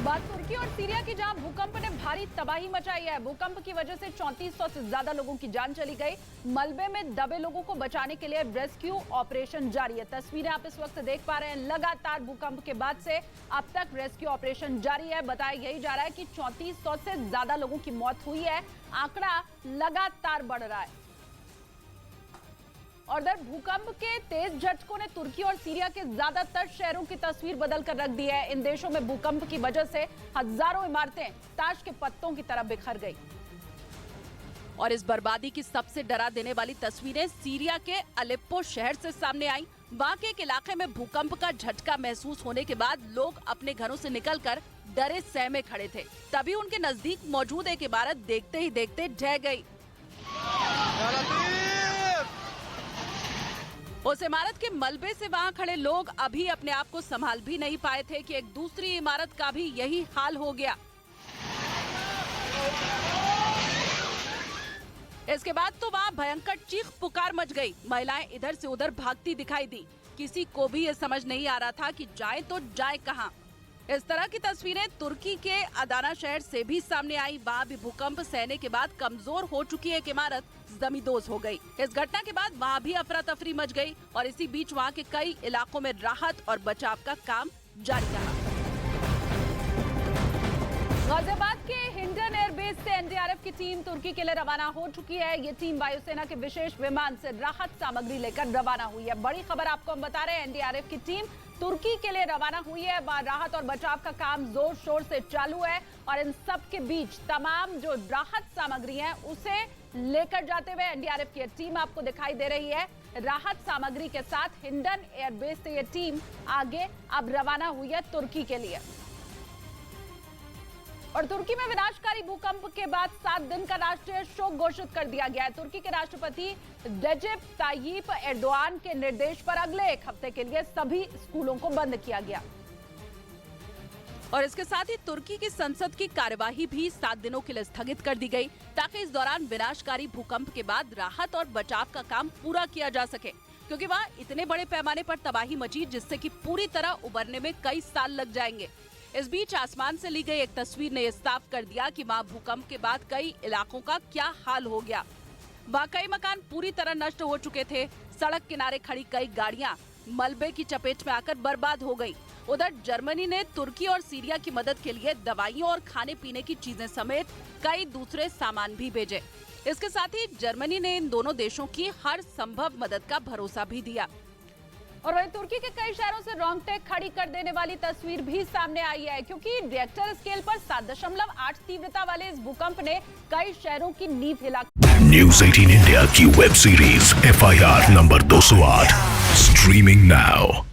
बात तुर्की और सीरिया की, जहां भूकंप ने भारी तबाही मचाई है। भूकंप की वजह से 3400 से ज्यादा लोगों की जान चली गई। मलबे में दबे लोगों को बचाने के लिए रेस्क्यू ऑपरेशन जारी है। तस्वीरें आप इस वक्त देख पा रहे हैं। लगातार भूकंप के बाद से अब तक रेस्क्यू ऑपरेशन जारी है। बताया यही जा रहा है कि 3400 से ज्यादा लोगों की मौत हुई है। आंकड़ा लगातार बढ़ रहा है। और उधर भूकंप के तेज झटकों ने तुर्की और सीरिया के ज्यादातर शहरों की तस्वीर बदल कर रख दी है। इन देशों में भूकंप की वजह से हजारों इमारतें ताश के पत्तों की तरह बिखर गई। और इस बर्बादी की सबसे डरा देने वाली तस्वीरें सीरिया के अलेप्पो शहर से सामने आई। वहां के एक इलाके में भूकंप का झटका महसूस होने के बाद लोग अपने घरों से निकलकर डरे सहमे खड़े थे। तभी उनके नजदीक मौजूद एक इमारत देखते ही देखते ढह गई। उस इमारत के मलबे से वहां खड़े लोग अभी अपने आप को संभाल भी नहीं पाए थे कि एक दूसरी इमारत का भी यही हाल हो गया। इसके बाद तो वहां भयंकर चीख पुकार मच गई। महिलाएं इधर से उधर भागती दिखाई दी। किसी को भी ये समझ नहीं आ रहा था कि जाए तो जाए कहां। इस तरह की तस्वीरें तुर्की के अदाना शहर से भी सामने आई। वहां भी भूकंप सहने के बाद कमजोर हो चुकी एक इमारत जमींदोज हो गई। इस घटना के बाद वहां भी अफरा तफरी मच गई और इसी बीच वहां के कई इलाकों में राहत और बचाव का काम जारी रहा। गाजियाबाद के हिंडन एयरबेस से एनडीआरएफ की टीम तुर्की के लिए रवाना हो चुकी है। ये टीम वायुसेना के विशेष विमान से राहत सामग्री लेकर रवाना हुई है। बड़ी खबर आपको हम बता रहे हैं, एनडीआरएफ की टीम तुर्की के लिए रवाना हुई है। राहत और बचाव का काम जोर शोर से चालू है और इन सब के बीच तमाम जो राहत सामग्री है उसे लेकर जाते हुए एनडीआरएफ की टीम आपको दिखाई दे रही है। राहत सामग्री के साथ हिंडन एयरबेस से ये टीम आगे अब रवाना हुई है तुर्की के लिए। और तुर्की में विनाशकारी भूकंप के बाद 7 दिन का राष्ट्रीय शोक घोषित कर दिया गया है। तुर्की के राष्ट्रपति रेजेप तायिप एर्दोआन के निर्देश पर अगले एक हफ्ते के लिए सभी स्कूलों को बंद किया गया। और इसके साथ ही तुर्की की संसद की कार्यवाही भी 7 दिनों के लिए स्थगित कर दी गई, ताकि इस दौरान विनाशकारी भूकंप के बाद राहत और बचाव का काम पूरा किया जा सके, क्योंकि वहाँ इतने बड़े पैमाने पर तबाही मची जिससे कि पूरी तरह उबरने में कई साल लग जाएंगे। इस बीच आसमान से ली गई एक तस्वीर ने यह साफ कर दिया कि वहाँ भूकंप के बाद कई इलाकों का क्या हाल हो गया। वहाँ कई मकान पूरी तरह नष्ट हो चुके थे। सड़क किनारे खड़ी कई गाड़ियाँ मलबे की चपेट में आकर बर्बाद हो गई। उधर जर्मनी ने तुर्की और सीरिया की मदद के लिए दवाइयों और खाने पीने की चीजें समेत कई दूसरे सामान भी भेजे। इसके साथ ही जर्मनी ने इन दोनों देशों की हर संभव मदद का भरोसा भी दिया। और वहीं तुर्की के कई शहरों से रोंगटे खड़ी कर देने वाली तस्वीर भी सामने आई है, क्योंकि रिएक्टर स्केल पर 7.8 तीव्रता वाले इस भूकंप ने कई शहरों की नींव हिला। न्यूज़ 18 इंडिया की web series FIR number 208 streaming now.